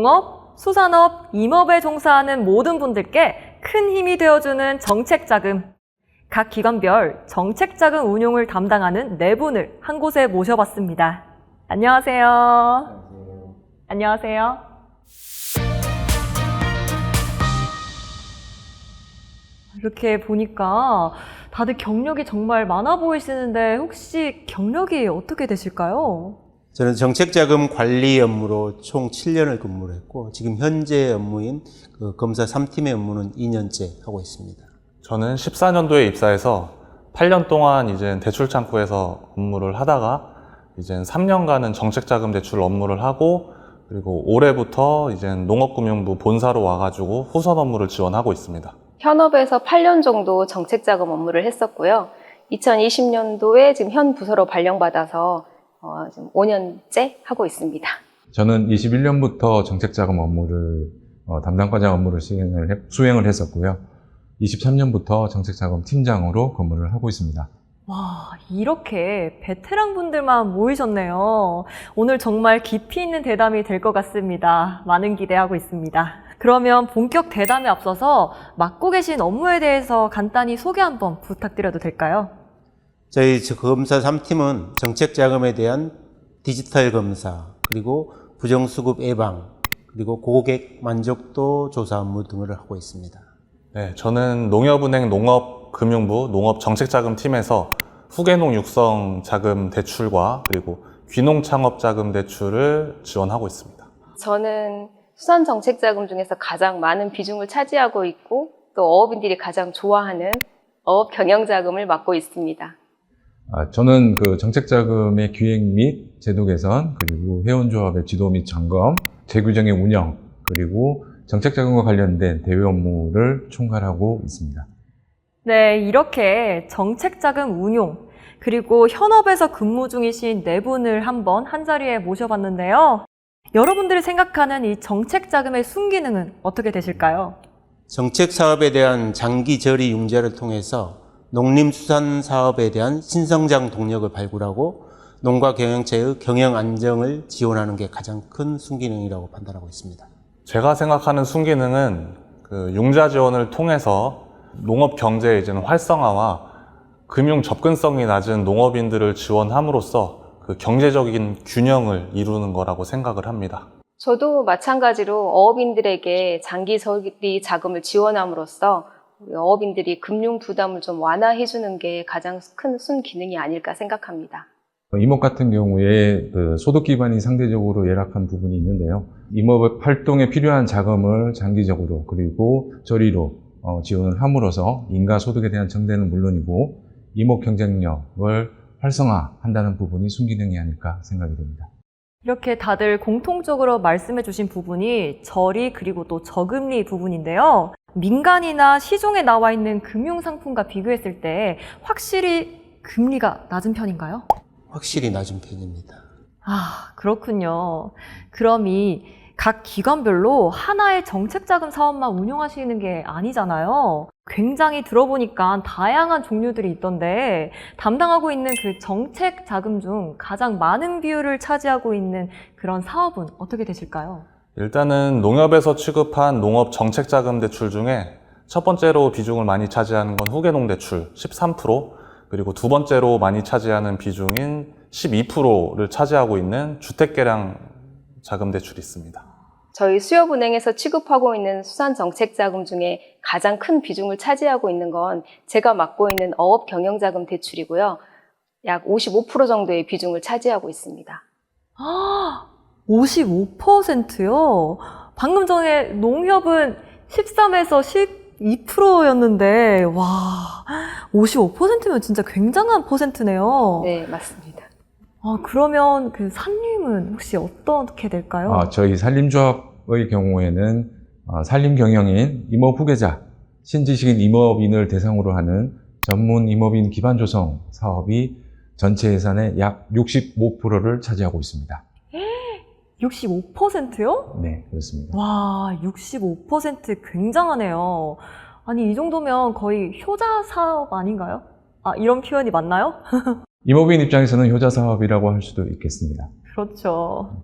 농업, 수산업, 임업에 종사하는 모든 분들께 큰 힘이 되어주는 정책자금. 각 기관별 정책자금 운용을 담당하는 네 분을 한 곳에 모셔봤습니다. 안녕하세요. 안녕하세요. 이렇게 보니까 다들 경력이 정말 많아 보이시는데 혹시 경력이 어떻게 되실까요? 저는 정책자금 관리 업무로 총 7년을 근무를 했고 지금 현재 업무인 검사 3팀의 업무는 2년째 하고 있습니다. 저는 14년도에 입사해서 8년 동안 이제 대출창구에서 업무를 하다가 이제 3년간은 정책자금 대출 업무를 하고 그리고 올해부터 이제 농업금융부 본사로 와가지고 후선 업무를 지원하고 있습니다. 현업에서 8년 정도 정책자금 업무를 했었고요. 2020년도에 지금 현 부서로 발령받아서 지금 5년째 하고 있습니다. 저는 21년부터 정책자금 업무를 담당과장 업무를 수행을 했었고요. 23년부터 정책자금 팀장으로 근무를 하고 있습니다. 와, 이렇게 베테랑 분들만 모이셨네요. 오늘 정말 깊이 있는 대담이 될 것 같습니다. 많은 기대하고 있습니다. 그러면 본격 대담에 앞서서 맡고 계신 업무에 대해서 간단히 소개 한번 부탁드려도 될까요? 저희 검사 3팀은 정책자금에 대한 디지털 검사, 그리고 부정수급 예방, 그리고 고객 만족도 조사 업무 등을 하고 있습니다. 네, 저는 농협은행 농업금융부 농업정책자금팀에서 후계농 육성 자금 대출과 그리고 귀농 창업 자금 대출을 지원하고 있습니다. 저는 수산 정책자금 중에서 가장 많은 비중을 차지하고 있고 또 어업인들이 가장 좋아하는 어업 경영자금을 맡고 있습니다. 저는 그 정책자금의 기획 및 제도 개선, 그리고 회원조합의 지도 및 점검, 재규정의 운영, 그리고 정책자금과 관련된 대외 업무를 총괄하고 있습니다. 네, 이렇게 정책자금 운용, 그리고 현업에서 근무 중이신 네 분을 한번 한자리에 모셔봤는데요. 여러분들이 생각하는 이 정책자금의 순기능은 어떻게 되실까요? 정책사업에 대한 장기 저리 융자를 통해서 농림수산사업에 대한 신성장 동력을 발굴하고 농가 경영체의 경영 안정을 지원하는 게 가장 큰 순기능이라고 판단하고 있습니다. 제가 생각하는 순기능은 융자 지원을 통해서 농업 경제의 이제는 활성화와 금융 접근성이 낮은 농업인들을 지원함으로써 그 경제적인 균형을 이루는 거라고 생각을 합니다. 저도 마찬가지로 어업인들에게 장기 저리 자금을 지원함으로써 우리 어업인들이 금융 부담을 좀 완화해 주는 게 가장 큰 순기능이 아닐까 생각합니다. 임업 같은 경우에 소득 기반이 상대적으로 열악한 부분이 있는데요. 임업 활동에 필요한 자금을 장기적으로 그리고 저리로 지원을 함으로써 인가 소득에 대한 증대는 물론이고 임업 경쟁력을 활성화한다는 부분이 순기능이 아닐까 생각이 됩니다. 이렇게 다들 공통적으로 말씀해 주신 부분이 저리 그리고 또 저금리 부분인데요. 민간이나 시중에 나와 있는 금융상품과 비교했을 때 확실히 금리가 낮은 편인가요? 확실히 낮은 편입니다. 아, 그렇군요. 그럼 이 각 기관별로 하나의 정책자금 사업만 운영하시는 게 아니잖아요. 굉장히 들어보니까 다양한 종류들이 있던데 담당하고 있는 그 정책자금 중 가장 많은 비율을 차지하고 있는 그런 사업은 어떻게 되실까요? 일단은 농협에서 취급한 농업 정책자금 대출 중에 첫 번째로 비중을 많이 차지하는 건 후계농 대출 13%, 그리고 두 번째로 많이 차지하는 비중인 12%를 차지하고 있는 주택개량 자금 대출이 있습니다. 저희 수협은행에서 취급하고 있는 수산 정책자금 중에 가장 큰 비중을 차지하고 있는 건 제가 맡고 있는 어업 경영자금 대출이고요. 약 55% 정도의 비중을 차지하고 있습니다. 55%요? 방금 전에 농협은 13에서 12%였는데 와, 55%면 진짜 굉장한 퍼센트네요. 네, 맞습니다. 그러면 그 산림은 혹시 어떻게 될까요? 저희 산림조합의 경우에는 산림 경영인, 임업 후계자, 신지식인 임업인을 대상으로 하는 전문 임업인 기반 조성 사업이 전체 예산의 약 65%를 차지하고 있습니다. 65%요? 네, 그렇습니다. 와, 65% 굉장하네요. 아니, 이 정도면 거의 효자 사업 아닌가요? 이런 표현이 맞나요? 임업인 입장에서는 효자 사업이라고 할 수도 있겠습니다. 그렇죠.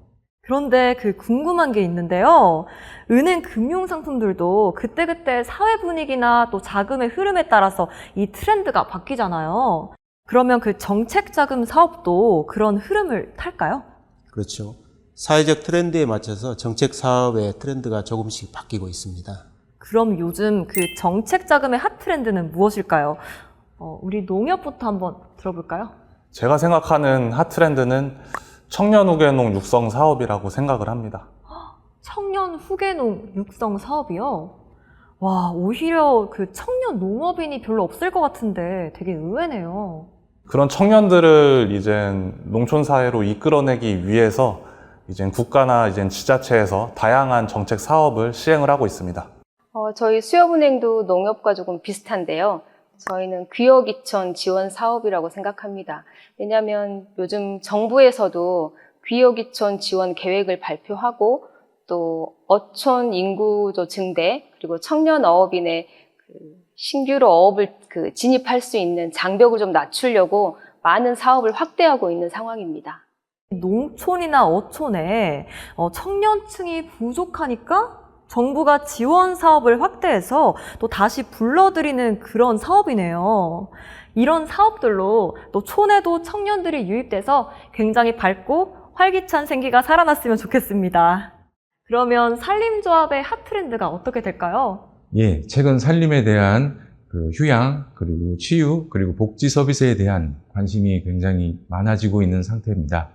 그런데 그 궁금한 게 있는데요. 은행 금융 상품들도 그때그때 사회 분위기나 또 자금의 흐름에 따라서 이 트렌드가 바뀌잖아요. 그러면 그 정책 자금 사업도 그런 흐름을 탈까요? 그렇죠. 사회적 트렌드에 맞춰서 정책 사업의 트렌드가 조금씩 바뀌고 있습니다. 그럼 요즘 그 정책 자금의 핫 트렌드는 무엇일까요? 우리 농협부터 한번 들어볼까요? 제가 생각하는 핫 트렌드는 청년 후계농 육성 사업이라고 생각을 합니다. 청년 후계농 육성 사업이요? 와, 오히려 그 청년 농업인이 별로 없을 것 같은데 되게 의외네요. 그런 청년들을 이젠 농촌 사회로 이끌어내기 위해서 이젠 국가나 이젠 지자체에서 다양한 정책 사업을 시행을 하고 있습니다. 저희 수협은행도 농협과 조금 비슷한데요. 저희는 귀여기촌 지원 사업이라고 생각합니다. 왜냐하면 요즘 정부에서도 귀여기촌 지원 계획을 발표하고 또 어촌 인구조 증대 그리고 청년 어업인의 신규로 어업을 진입할 수 있는 장벽을 좀 낮추려고 많은 사업을 확대하고 있는 상황입니다. 농촌이나 어촌에 청년층이 부족하니까 정부가 지원 사업을 확대해서 또 다시 불러들이는 그런 사업이네요. 이런 사업들로 또 촌에도 청년들이 유입돼서 굉장히 밝고 활기찬 생기가 살아났으면 좋겠습니다. 그러면 산림조합의 핫 트렌드가 어떻게 될까요? 예, 최근 산림에 대한 그 휴양, 그리고 치유, 그리고 복지 서비스에 대한 관심이 굉장히 많아지고 있는 상태입니다.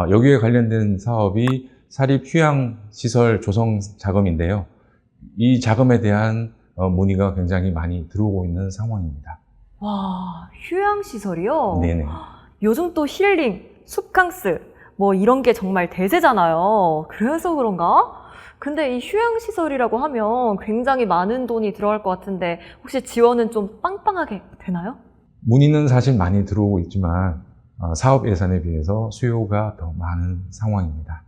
여기에 관련된 사업이 사립휴양시설 조성 자금인데요. 이 자금에 대한 문의가 굉장히 많이 들어오고 있는 상황입니다. 와, 휴양시설이요? 네네. 요즘 또 힐링, 숲캉스, 뭐 이런 게 정말 대세잖아요. 그래서 그런가? 근데 이 휴양시설이라고 하면 굉장히 많은 돈이 들어갈 것 같은데 혹시 지원은 좀 빵빵하게 되나요? 문의는 사실 많이 들어오고 있지만 사업 예산에 비해서 수요가 더 많은 상황입니다.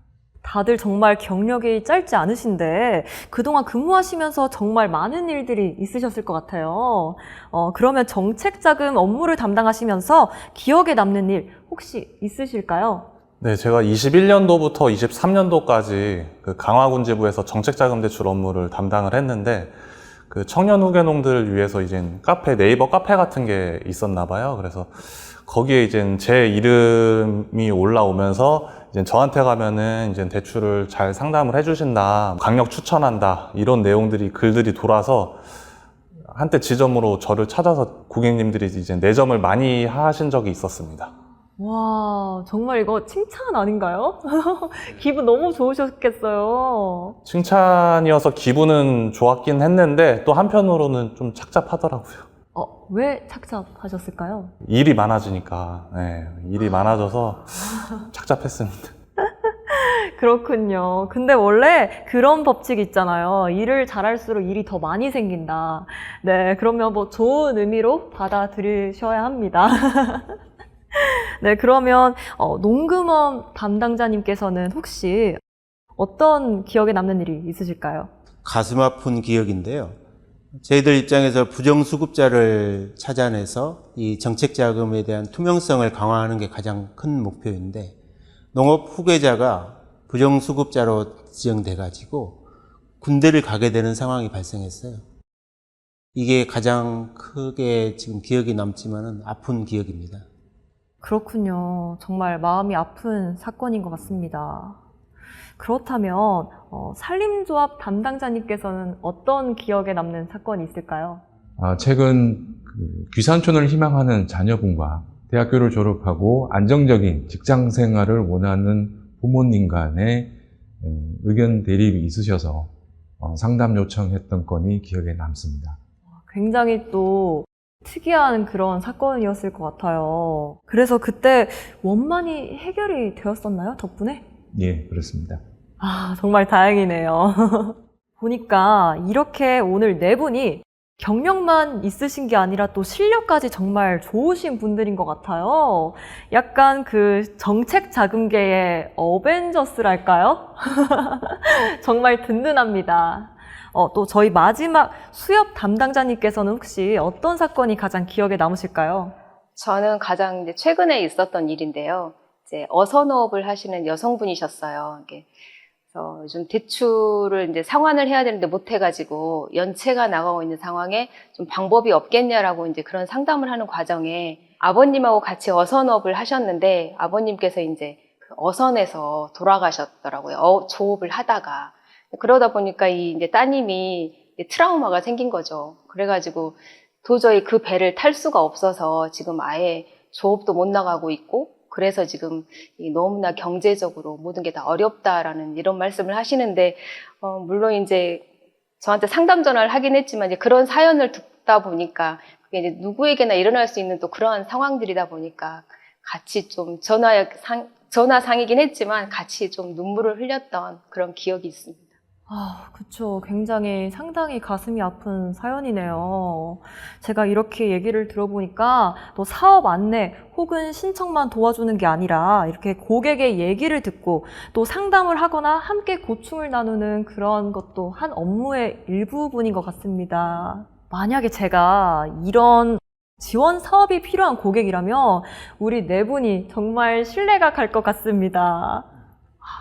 다들 정말 경력이 짧지 않으신데 그동안 근무하시면서 정말 많은 일들이 있으셨을 것 같아요. 그러면 정책자금 업무를 담당하시면서 기억에 남는 일 혹시 있으실까요? 네, 제가 21년도부터 23년도까지 그 강화군지부에서 정책자금 대출 업무를 담당을 했는데 그 청년 후계농들을 위해서 이제 네이버 카페 같은 게 있었나 봐요. 그래서 거기에 이제 제 이름이 올라오면서 이제 저한테 가면은 이제 대출을 잘 상담을 해주신다, 강력 추천한다 이런 내용들이 글들이 돌아서 한때 지점으로 저를 찾아서 고객님들이 이제 내점을 많이 하신 적이 있었습니다. 와, 정말 이거 칭찬 아닌가요? 기분 너무 좋으셨겠어요. 칭찬이어서 기분은 좋았긴 했는데 또 한편으로는 좀 착잡하더라고요. 왜 착잡하셨을까요? 일이 많아지니까, 네, 일이 많아져서 착잡했습니다. 그렇군요. 근데 원래 그런 법칙이 있잖아요. 일을 잘할수록 일이 더 많이 생긴다. 네, 그러면 뭐 좋은 의미로 받아들이셔야 합니다. 네, 그러면 농금원 담당자님께서는 혹시 어떤 기억에 남는 일이 있으실까요? 가슴 아픈 기억인데요. 저희들 입장에서 부정수급자를 찾아내서 이 정책자금에 대한 투명성을 강화하는 게 가장 큰 목표인데 농업 후계자가 부정수급자로 지정돼가지고 군대를 가게 되는 상황이 발생했어요. 이게 가장 크게 지금 기억이 남지만은 아픈 기억입니다. 그렇군요. 정말 마음이 아픈 사건인 것 같습니다. 그렇다면 산림조합 담당자님께서는 어떤 기억에 남는 사건이 있을까요? 최근 귀산촌을 희망하는 자녀분과 대학교를 졸업하고 안정적인 직장 생활을 원하는 부모님 간의 의견 대립이 있으셔서 상담 요청했던 건이 기억에 남습니다. 굉장히 또 특이한 그런 사건이었을 것 같아요. 그래서 그때 원만히 해결이 되었었나요? 덕분에? 예, 그렇습니다. 정말 다행이네요. 보니까 이렇게 오늘 네 분이 경력만 있으신 게 아니라 또 실력까지 정말 좋으신 분들인 것 같아요. 약간 그 정책 자금계의 어벤져스랄까요? 정말 든든합니다. 또 저희 마지막 수협 담당자님께서는 혹시 어떤 사건이 가장 기억에 남으실까요? 저는 가장 이제 최근에 있었던 일인데요. 이제 어선어업을 하시는 여성분이셨어요. 그래서 요즘 대출을 이제 상환을 해야 되는데 못 해가지고 연체가 나가고 있는 상황에 좀 방법이 없겠냐라고 이제 그런 상담을 하는 과정에 아버님하고 같이 어선업을 하셨는데 아버님께서 이제 그 어선에서 돌아가셨더라고요. 조업을 하다가. 그러다 보니까 이 이제 따님이 이제 트라우마가 생긴 거죠. 그래가지고 도저히 그 배를 탈 수가 없어서 지금 아예 조업도 못 나가고 있고 그래서 지금 너무나 경제적으로 모든 게 다 어렵다라는 이런 말씀을 하시는데 물론 이제 저한테 상담 전화를 하긴 했지만 이제 그런 사연을 듣다 보니까 그게 이제 누구에게나 일어날 수 있는 또 그러한 상황들이다 보니까 같이 좀 전화상이긴 했지만 같이 좀 눈물을 흘렸던 그런 기억이 있습니다. 아, 그쵸. 굉장히 상당히 가슴이 아픈 사연이네요. 제가 이렇게 얘기를 들어보니까 또 사업 안내 혹은 신청만 도와주는 게 아니라 이렇게 고객의 얘기를 듣고 또 상담을 하거나 함께 고충을 나누는 그런 것도 한 업무의 일부분인 것 같습니다. 만약에 제가 이런 지원 사업이 필요한 고객이라면 우리 네 분이 정말 신뢰가 갈 것 같습니다.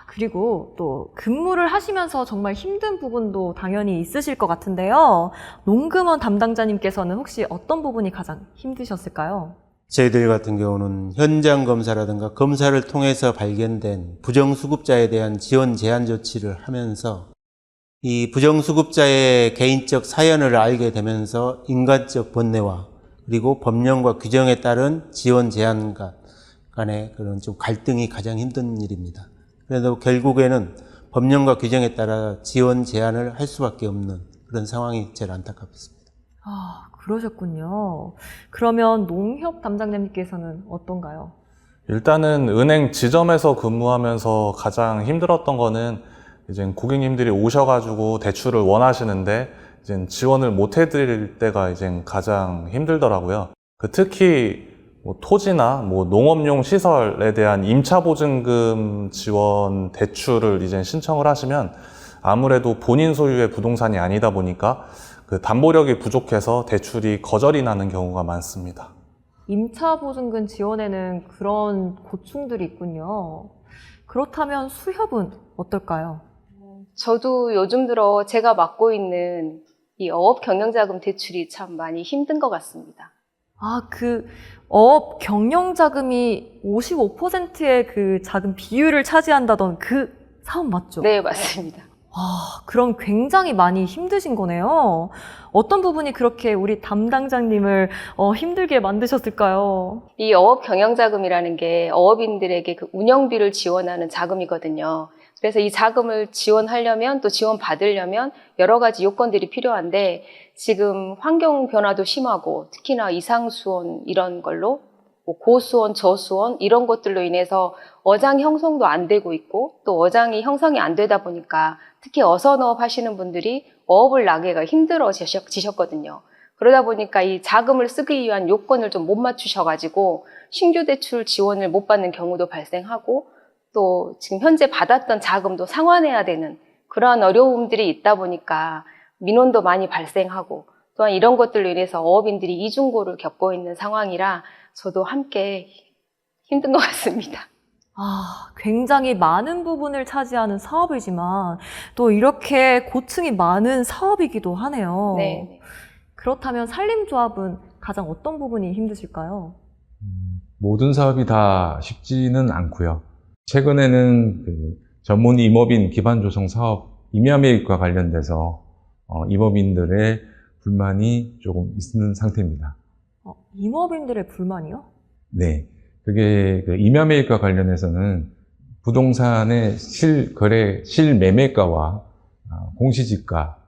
그리고 또 근무를 하시면서 정말 힘든 부분도 당연히 있으실 것 같은데요. 농금원 담당자님께서는 혹시 어떤 부분이 가장 힘드셨을까요? 저희들 같은 경우는 현장 검사라든가 검사를 통해서 발견된 부정수급자에 대한 지원 제한 조치를 하면서 이 부정수급자의 개인적 사연을 알게 되면서 인간적 번뇌와 그리고 법령과 규정에 따른 지원 제한 간의 그런 좀 갈등이 가장 힘든 일입니다. 그래도 결국에는 법령과 규정에 따라 지원 제한을 할 수밖에 없는 그런 상황이 제일 안타깝습니다. 아, 그러셨군요. 그러면 농협 담당자님께서는 어떤가요? 일단은 은행 지점에서 근무하면서 가장 힘들었던 거는 이제 고객님들이 오셔가지고 대출을 원하시는데 이제 지원을 못 해드릴 때가 이제 가장 힘들더라고요. 특히 토지나 농업용 시설에 대한 임차보증금 지원 대출을 이제 신청을 하시면 아무래도 본인 소유의 부동산이 아니다 보니까 그 담보력이 부족해서 대출이 거절이 나는 경우가 많습니다. 임차보증금 지원에는 그런 고충들이 있군요. 그렇다면 수협은 어떨까요? 저도 요즘 들어 제가 맡고 있는 이 어업경영자금 대출이 참 많이 힘든 것 같습니다. 아, 그 어업 경영자금이 55%의 그 자금 비율을 차지한다던 그 사업 맞죠? 네, 맞습니다. 아, 그럼 굉장히 많이 힘드신 거네요. 어떤 부분이 그렇게 우리 담당자님을 힘들게 만드셨을까요? 이 어업경영자금이라는 게 어업인들에게 그 운영비를 지원하는 자금이거든요. 그래서 이 자금을 지원하려면 또 지원받으려면 여러 가지 요건들이 필요한데 지금 환경 변화도 심하고 특히나 이상수온 이런 걸로 고수온, 저수온 이런 것들로 인해서 어장 형성도 안 되고 있고 또 어장이 형성이 안 되다 보니까 특히 어선어업 하시는 분들이 어업을 나기가 힘들어지셨거든요. 그러다 보니까 이 자금을 쓰기 위한 요건을 좀 못 맞추셔가지고 신규 대출 지원을 못 받는 경우도 발생하고 또 지금 현재 받았던 자금도 상환해야 되는 그러한 어려움들이 있다 보니까 민원도 많이 발생하고 또한 이런 것들로 인해서 어업인들이 이중고를 겪고 있는 상황이라 저도 함께 힘든 것 같습니다. 아, 굉장히 많은 부분을 차지하는 사업이지만 또 이렇게 고충이 많은 사업이기도 하네요. 네. 그렇다면 산림조합은 가장 어떤 부분이 힘드실까요? 모든 사업이 다 쉽지는 않고요. 최근에는 전문 임업인 기반 조성 사업 임야 매입과 관련돼서 임업인들의 불만이 조금 있는 상태입니다. 임업인들의 불만이요? 네. 그게 임야 매입과 관련해서는 부동산의 실거래, 실매매가와 공시지가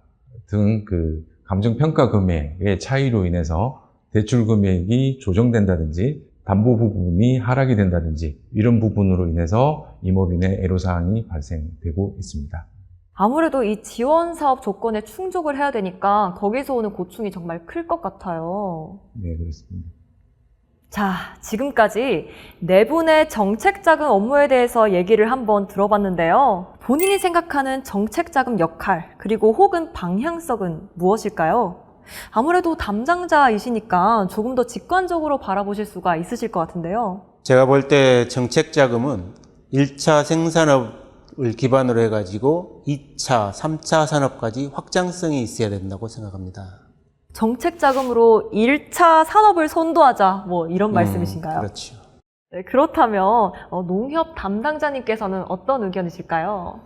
등 그 감정평가 금액의 차이로 인해서 대출 금액이 조정된다든지 담보 부분이 하락이 된다든지 이런 부분으로 인해서 임업인의 애로사항이 발생되고 있습니다. 아무래도 이 지원 사업 조건에 충족을 해야 되니까 거기서 오는 고충이 정말 클 것 같아요. 네, 그렇습니다. 자, 지금까지 네 분의 정책자금 업무에 대해서 얘기를 한번 들어봤는데요. 본인이 생각하는 정책자금 역할, 그리고 혹은 방향성은 무엇일까요? 아무래도 담당자이시니까 조금 더 직관적으로 바라보실 수가 있으실 것 같은데요. 제가 볼 때 정책자금은 1차 생산업 기반으로 해가지고 2차, 3차 산업까지 확장성이 있어야 된다고 생각합니다. 정책 자금으로 1차 산업을 선도하자, 뭐 이런 말씀이신가요? 그렇죠. 네, 그렇다면 농협 담당자님께서는 어떤 의견이실까요?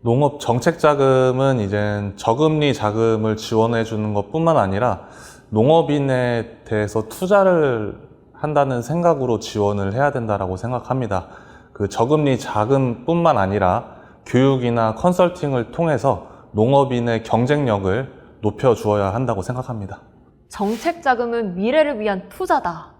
농업 정책 자금은 이제 저금리 자금을 지원해 주는 것뿐만 아니라 농업인에 대해서 투자를 한다는 생각으로 지원을 해야 된다라고 생각합니다. 그 저금리 자금뿐만 아니라 교육이나 컨설팅을 통해서 농업인의 경쟁력을 높여 주어야 한다고 생각합니다. 정책 자금은 미래를 위한 투자다.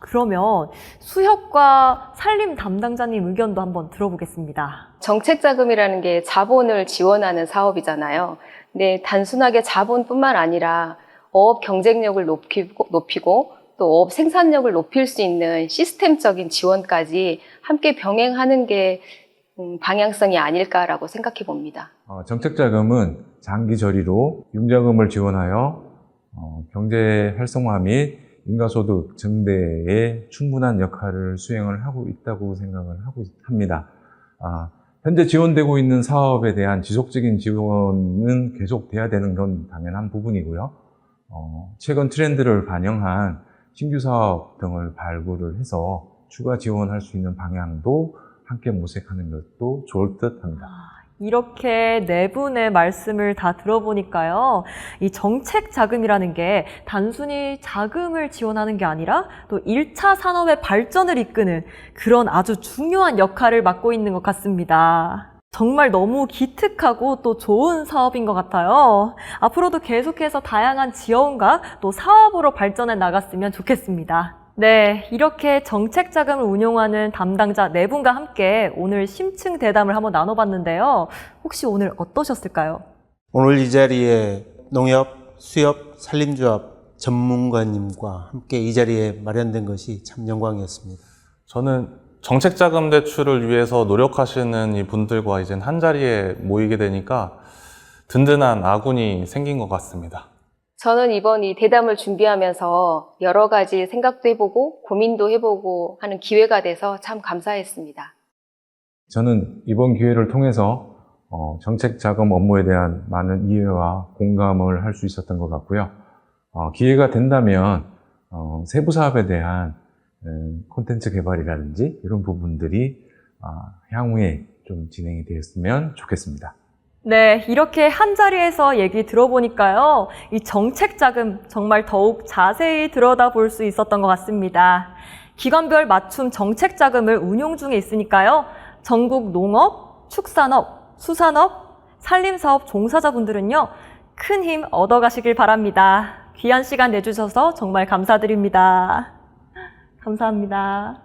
그러면 수협과 산림 담당자님 의견도 한번 들어보겠습니다. 정책 자금이라는 게 자본을 지원하는 사업이잖아요. 근데 단순하게 자본뿐만 아니라 어업 경쟁력을 높이고 또 어업 생산력을 높일 수 있는 시스템적인 지원까지 함께 병행하는 게 방향성이 아닐까라고 생각해 봅니다. 정책 자금은 장기 저리로 융자금을 지원하여 경제 활성화 및 인가소득 증대에 충분한 역할을 수행을 하고 있다고 생각을 합니다. 현재 지원되고 있는 사업에 대한 지속적인 지원은 계속돼야 되는 건 당연한 부분이고요. 최근 트렌드를 반영한 신규 사업 등을 발굴을 해서 추가 지원할 수 있는 방향도 함께 모색하는 것도 좋을 듯 합니다. 이렇게 네 분의 말씀을 다 들어보니까요. 이 정책 자금이라는 게 단순히 자금을 지원하는 게 아니라 또 1차 산업의 발전을 이끄는 그런 아주 중요한 역할을 맡고 있는 것 같습니다. 정말 너무 기특하고 또 좋은 사업인 것 같아요. 앞으로도 계속해서 다양한 지원과 또 사업으로 발전해 나갔으면 좋겠습니다. 네, 이렇게 정책 자금을 운용하는 담당자 네 분과 함께 오늘 심층 대담을 한번 나눠봤는데요. 혹시 오늘 어떠셨을까요? 오늘 이 자리에 농협, 수협, 산림조합 전문가님과 함께 이 자리에 마련된 것이 참 영광이었습니다. 저는 정책 자금 대출을 위해서 노력하시는 이 분들과 이제 한 자리에 모이게 되니까 든든한 아군이 생긴 것 같습니다. 저는 이번 이 대담을 준비하면서 여러 가지 생각도 해보고 고민도 해보고 하는 기회가 돼서 참 감사했습니다. 저는 이번 기회를 통해서 정책 자금 업무에 대한 많은 이해와 공감을 할 수 있었던 것 같고요. 기회가 된다면 세부 사업에 대한 콘텐츠 개발이라든지 이런 부분들이 향후에 좀 진행이 되었으면 좋겠습니다. 네, 이렇게 한자리에서 얘기 들어보니까요. 이 정책 자금 정말 더욱 자세히 들여다볼 수 있었던 것 같습니다. 기관별 맞춤 정책 자금을 운용 중에 있으니까요. 전국 농업, 축산업, 수산업, 산림사업 종사자분들은요. 큰 힘 얻어가시길 바랍니다. 귀한 시간 내주셔서 정말 감사드립니다. 감사합니다.